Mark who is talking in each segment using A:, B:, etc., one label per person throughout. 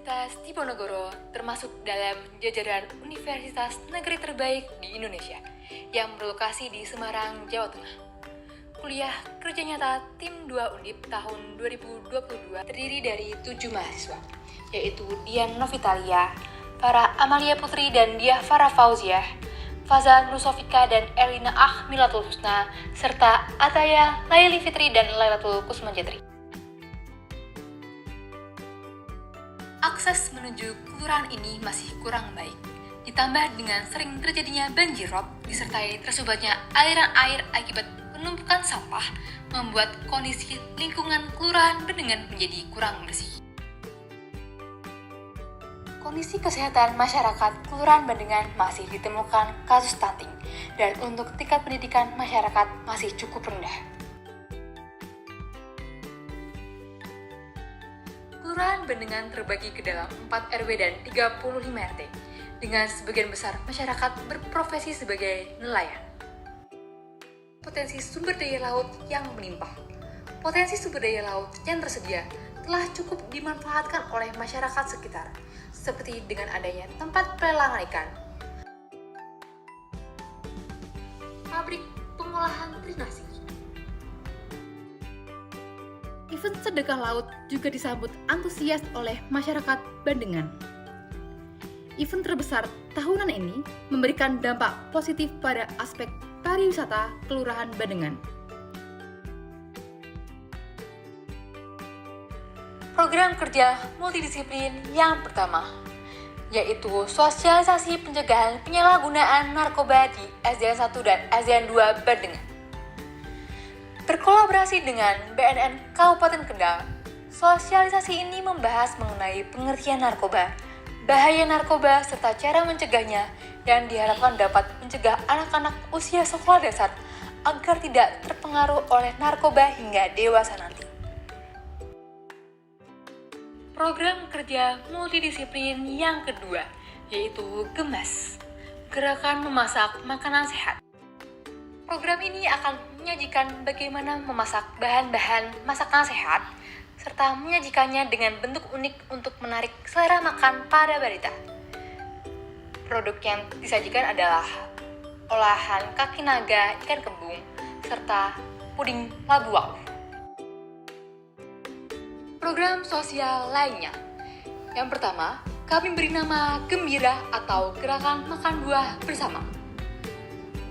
A: Universitas Diponegoro termasuk dalam jajaran universitas negeri terbaik di Indonesia yang berlokasi di Semarang, Jawa Tengah. Kuliah kerja nyata Tim 2 Undip tahun 2022 terdiri dari 7 mahasiswa, yaitu Dian Novitalia, Farah Amalia Putri dan Diah Farah Fauziah, Fazan Rusofika dan Erlina Ahmilatul Husna, serta Ataya Laili Fitri dan Lailatul Kusmanjatri. Akses menuju kelurahan ini masih kurang baik, ditambah dengan sering terjadinya banjir rob disertai tersubatnya aliran air akibat penumpukan sampah membuat kondisi lingkungan kelurahan Bendengan menjadi kurang bersih. Kondisi kesehatan masyarakat kelurahan Bendengan masih ditemukan kasus stunting dan untuk tingkat pendidikan masyarakat masih cukup rendah. Kelurahan Bendengan terbagi ke dalam 4 RW dan 35 RT, dengan sebagian besar masyarakat berprofesi sebagai nelayan. Potensi sumber daya laut yang melimpah. Potensi sumber daya laut yang tersedia telah cukup dimanfaatkan oleh masyarakat sekitar, seperti dengan adanya tempat pelelangan ikan, pabrik pengolahan trinasi. Event sedekah laut juga disambut antusias oleh masyarakat Bendengan. Event terbesar tahunan ini memberikan dampak positif pada aspek pariwisata Kelurahan Bendengan. Program kerja multidisiplin yang pertama, yaitu sosialisasi pencegahan penyalahgunaan narkoba di SDN 1 dan SDN 2 Bendengan. Berkolaborasi dengan BNN Kabupaten Kendal, sosialisasi ini membahas mengenai pengertian narkoba, bahaya narkoba, serta cara mencegahnya, dan diharapkan dapat mencegah anak-anak usia sekolah dasar agar tidak terpengaruh oleh narkoba hingga dewasa nanti. Program kerja multidisiplin yang kedua, yaitu GEMAS, Gerakan Memasak Makanan Sehat. Program ini akan menyajikan bagaimana memasak bahan-bahan masakan sehat, serta menyajikannya dengan bentuk unik untuk menarik selera makan para balita. Produk yang disajikan adalah olahan kaki naga ikan kembung, serta puding labu wow. Program sosial lainnya. Yang pertama, kami beri nama Gembira atau Gerakan Makan Buah Bersama.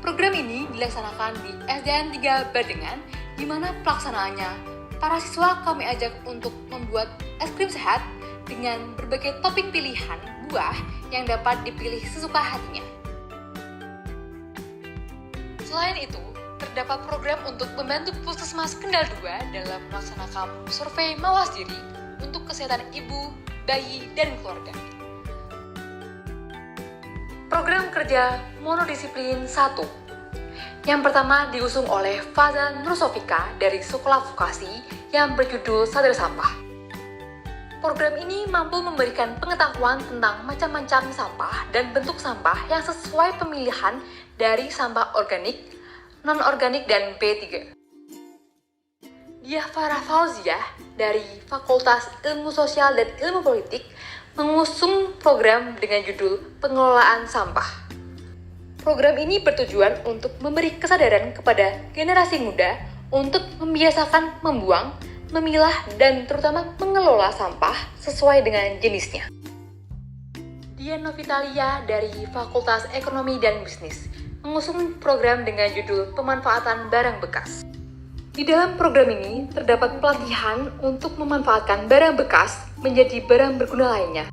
A: Program ini dilaksanakan di SDN 3 Bendengan, di mana pelaksanaannya para siswa kami ajak untuk membuat es krim sehat dengan berbagai topping pilihan buah yang dapat dipilih sesuka hatinya. Selain itu, terdapat program untuk membantu Puskesmas Kendal 2 dalam melaksanakan survei mawas diri untuk kesehatan ibu, bayi, dan keluarga. Program kerja monodisiplin 1. Yang pertama diusung oleh Fazan Rusofika dari Sekolah Vokasi yang berjudul Sadar Sampah. Program ini mampu memberikan pengetahuan tentang macam-macam sampah dan bentuk sampah yang sesuai pemilihan dari sampah organik, non-organik, dan B3. Diah Farah Fauziah dari Fakultas Ilmu Sosial dan Ilmu Politik mengusung program dengan judul Pengelolaan Sampah. Program ini bertujuan untuk memberi kesadaran kepada generasi muda untuk membiasakan membuang, memilah, dan terutama mengelola sampah sesuai dengan jenisnya. Dian Novitalia dari Fakultas Ekonomi dan Bisnis mengusung program dengan judul Pemanfaatan Barang Bekas. Di dalam program ini terdapat pelatihan untuk memanfaatkan barang bekas menjadi barang berguna lainnya.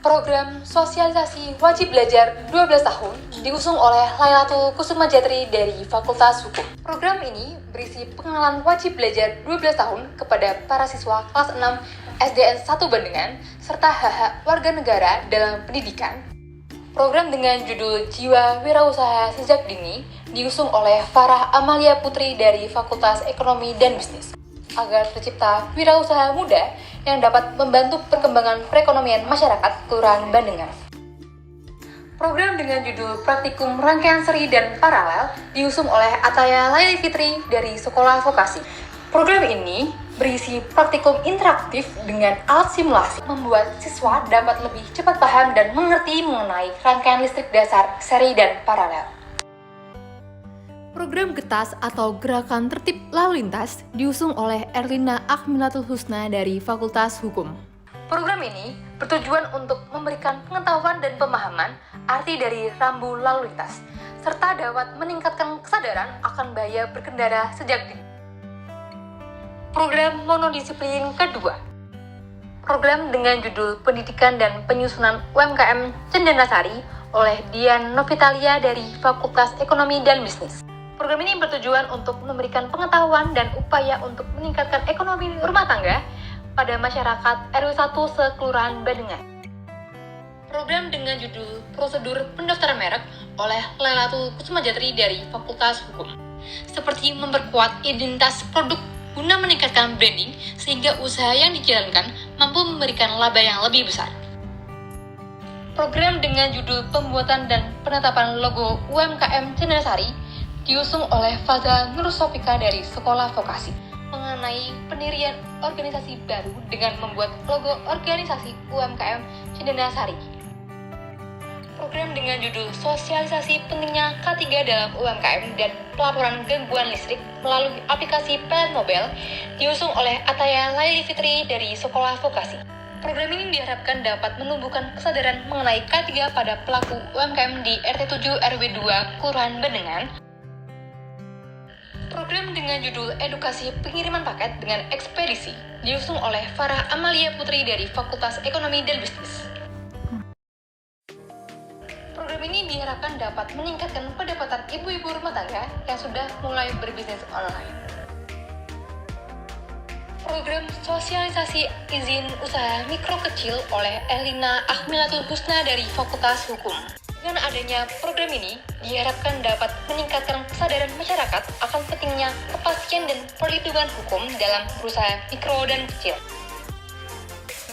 A: Program sosialisasi wajib belajar 12 tahun diusung oleh Lailatul Kusmanjatri dari Fakultas Hukum. Program ini berisi pengenalan wajib belajar 12 tahun kepada para siswa kelas 6 SDN 1 Bendengan serta hak-hak warga negara dalam pendidikan. Program dengan judul Jiwa Wirausaha Sejak Dini diusung oleh Farah Amalia Putri dari Fakultas Ekonomi dan Bisnis agar tercipta wirausaha muda yang dapat membantu perkembangan perekonomian masyarakat Kelurahan Bendengan. Program dengan judul Praktikum Rangkaian Seri dan Paralel diusung oleh Ataya Laili Fitri dari Sekolah Vokasi. Program ini berisi praktikum interaktif dengan alat simulasi, membuat siswa dapat lebih cepat paham dan mengerti mengenai rangkaian listrik dasar, seri, dan paralel. Program GETAS atau Gerakan Tertib Lalu Lintas diusung oleh Erlina Akmilatul Husna dari Fakultas Hukum. Program ini bertujuan untuk memberikan pengetahuan dan pemahaman arti dari rambu lalu lintas, serta dapat meningkatkan kesadaran akan bahaya berkendara sejak dini. Program monodisiplin kedua, program dengan judul Pendidikan dan Penyusunan UMKM Cendana Sari oleh Dian Novitalia dari Fakultas Ekonomi dan Bisnis. Program ini bertujuan untuk memberikan pengetahuan dan upaya untuk meningkatkan ekonomi rumah tangga pada masyarakat RW 1 sekelurahan Bandengan. Program dengan judul Prosedur Pendaftaran Merek oleh Lailatul Kusumajatri dari Fakultas Hukum, seperti memperkuat identitas produk guna meningkatkan branding sehingga usaha yang dijalankan mampu memberikan laba yang lebih besar. Program dengan judul Pembuatan dan Penetapan Logo UMKM Cendana Sari diusung oleh Faza Nursofika dari Sekolah Vokasi mengenai pendirian organisasi baru dengan membuat logo organisasi UMKM Cendana Sari. Program dengan judul Sosialisasi Pentingnya K3 dalam UMKM dan Pelaporan Gangguan Listrik melalui aplikasi PLN Mobile diusung oleh Ataya Laili Fitri dari Sekolah Vokasi. Program ini diharapkan dapat menumbuhkan kesadaran mengenai K3 pada pelaku UMKM di RT 7 RW 2 Kelurahan Bandengan. Program dengan judul Edukasi Pengiriman Paket dengan Ekspedisi diusung oleh Farah Amalia Putri dari Fakultas Ekonomi dan Bisnis. Program ini diharapkan dapat meningkatkan pendapatan ibu-ibu rumah tangga yang sudah mulai berbisnis online. Program Sosialisasi Izin Usaha Mikro Kecil oleh Erlina Akmilatul Husna dari Fakultas Hukum. Dengan adanya program ini, diharapkan dapat meningkatkan kesadaran masyarakat akan pentingnya kepastian dan perlindungan hukum dalam berusaha mikro dan kecil.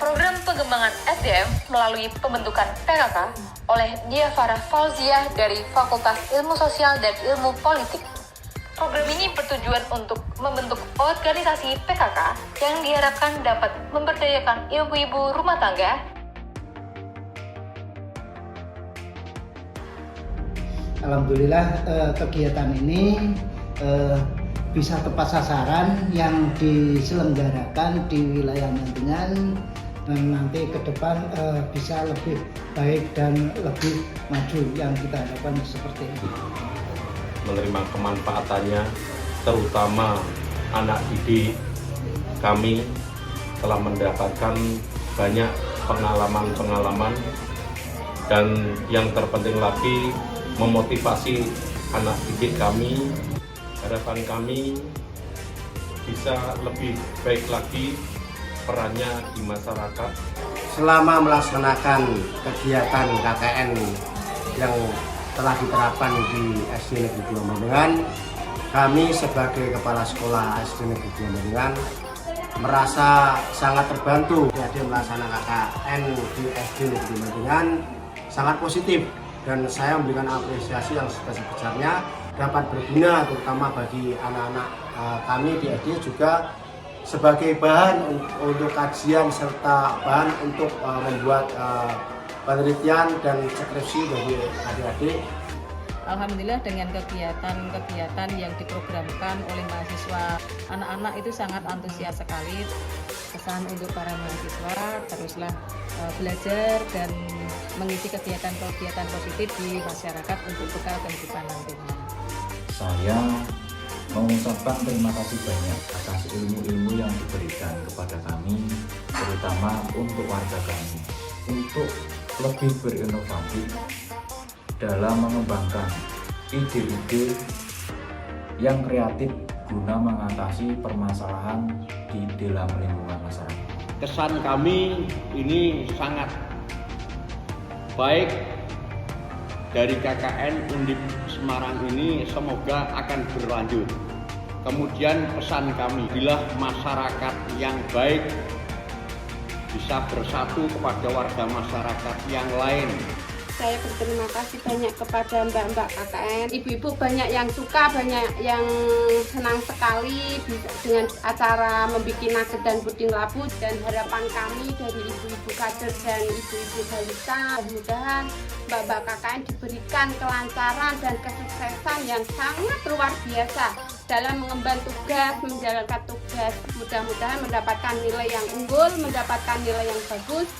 A: Program pengembangan SDM melalui pembentukan PKK oleh Dia Farah Fauziah dari Fakultas Ilmu Sosial dan Ilmu Politik. Program ini bertujuan untuk membentuk organisasi PKK yang diharapkan dapat memberdayakan ibu-ibu rumah tangga.
B: Alhamdulillah kegiatan ini bisa tepat sasaran yang diselenggarakan di wilayah Bandengan dan nanti ke depan bisa lebih baik dan lebih maju yang kita harapkan seperti itu.
C: Menerima kemanfaatannya, terutama anak didik kami telah mendapatkan banyak pengalaman-pengalaman dan yang terpenting lagi memotivasi anak didik kami. Harapan kami bisa lebih baik lagi perannya di masyarakat.
D: Selama melaksanakan kegiatan KKN yang telah diterapkan di SD Negeri 2 Bandengan, kami sebagai Kepala Sekolah SD Negeri 2 Bandengan merasa sangat terbantu. Jadi melaksanakan KKN di SD Negeri 2 Bandengan sangat positif dan saya memberikan apresiasi yang sebesar-besarnya dapat berguna terutama bagi anak-anak kami di SD juga sebagai bahan untuk kajian serta bahan untuk membuat penelitian dan skripsi bagi adik-adik.
E: Alhamdulillah dengan kegiatan-kegiatan yang diprogramkan oleh mahasiswa, anak-anak itu sangat antusias sekali. Pesan untuk para mahasiswa, teruslah belajar dan mengisi kegiatan-kegiatan positif di masyarakat untuk bekal kehidupan nantinya.
F: Saya mengucapkan terima kasih banyak atas ilmu-ilmu yang diberikan kepada kami, terutama untuk warga kami, untuk lebih berinovasi dalam mengembangkan ide-ide yang kreatif guna mengatasi permasalahan di dalam lingkungan masyarakat.
G: Kesan kami ini sangat baik dari KKN Undip Semarang ini, semoga akan berlanjut. Kemudian pesan kami, bila masyarakat yang baik bisa bersatu kepada warga masyarakat yang lain
H: Saya berterima kasih banyak kepada mbak-mbak KKN. Ibu-ibu banyak yang suka, banyak yang senang sekali dengan acara membuat nugget dan puding labu. Dan harapan kami dari ibu-ibu kader dan ibu-ibu balita, mudah-mudahan mbak-mbak KKN diberikan kelancaran dan kesuksesan yang sangat luar biasa dalam mengemban tugas, menjalankan tugas. Mudah-mudahan mendapatkan nilai yang unggul, mendapatkan nilai yang bagus,